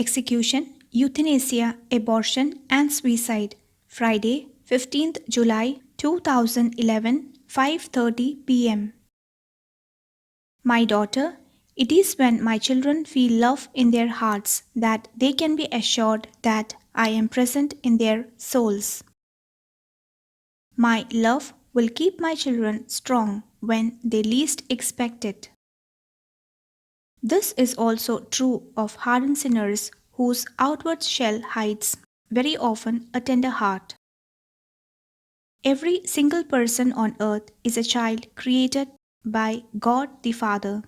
Execution, euthanasia, abortion, and suicide. Friday, 15th July 2011, 5:30 p.m. My daughter, it is when my children feel love in their hearts that they can be assured that I am present in their souls. My love will keep my children strong when they least expect it. This is also true of hardened sinners whose outward shell hides very often a tender heart. Every single person on earth is a child created by God the Father.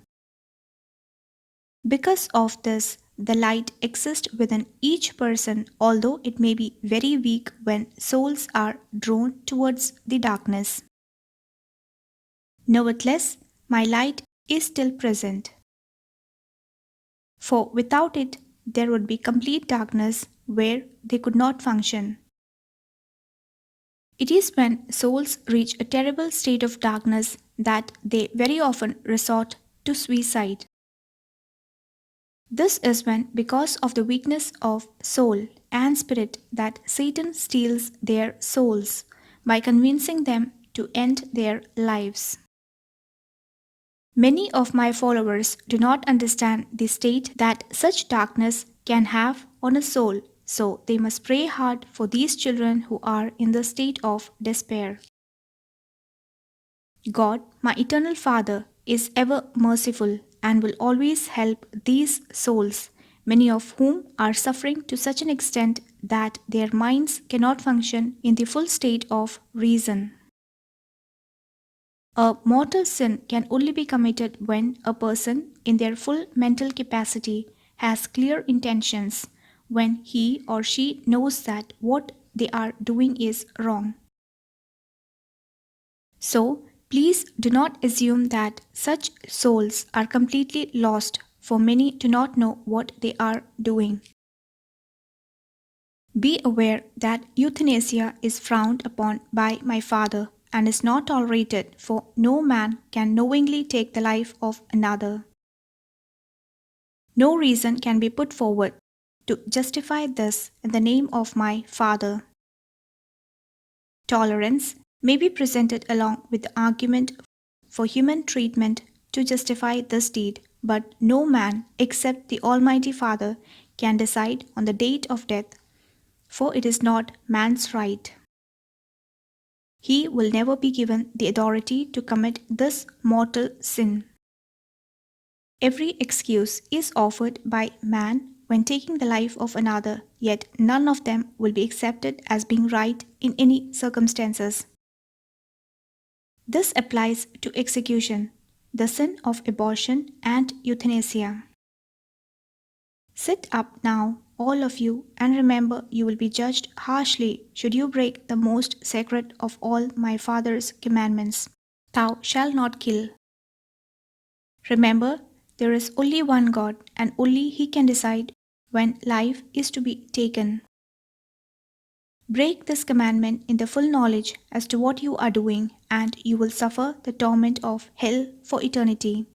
Because of this, the light exists within each person, although it may be very weak when souls are drawn towards the darkness. Nevertheless, my light is still present. For without it, there would be complete darkness where they could not function. It is when souls reach a terrible state of darkness that they very often resort to suicide. This is when, because of the weakness of soul and spirit, that Satan steals their souls by convincing them to end their lives. Many of my followers do not understand the state that such darkness can have on a soul, so they must pray hard for these children who are in the state of despair. God, my eternal Father, is ever merciful and will always help these souls, many of whom are suffering to such an extent that their minds cannot function in the full state of reason. A mortal sin can only be committed when a person, in their full mental capacity, has clear intentions, when he or she knows that what they are doing is wrong. So, please do not assume that such souls are completely lost, for many do not know what they are doing. Be aware that euthanasia is frowned upon by my Father and is not tolerated, for no man can knowingly take the life of another. No reason can be put forward to justify this in the name of my Father. Tolerance may be presented along with the argument for human treatment to justify this deed, but no man except the Almighty Father can decide on the date of death, for it is not man's right. He will never be given the authority to commit this mortal sin. Every excuse is offered by man when taking the life of another, yet none of them will be accepted as being right in any circumstances. This applies to execution, the sin of abortion, and euthanasia. Sit up now, all of you, and remember you will be judged harshly should you break the most sacred of all my Father's commandments. Thou shalt not kill. Remember, there is only one God, and only He can decide when life is to be taken. Break this commandment in the full knowledge as to what you are doing, and you will suffer the torment of hell for eternity.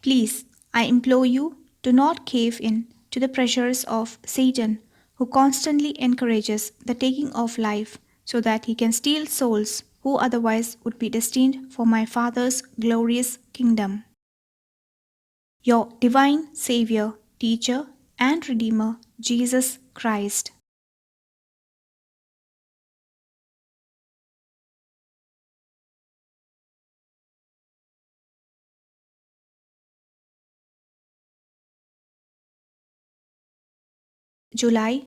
Please, I implore you, do not cave in to the pressures of Satan, who constantly encourages the taking of life so that he can steal souls who otherwise would be destined for my Father's glorious kingdom. Your divine Savior, Teacher, and Redeemer, Jesus Christ. July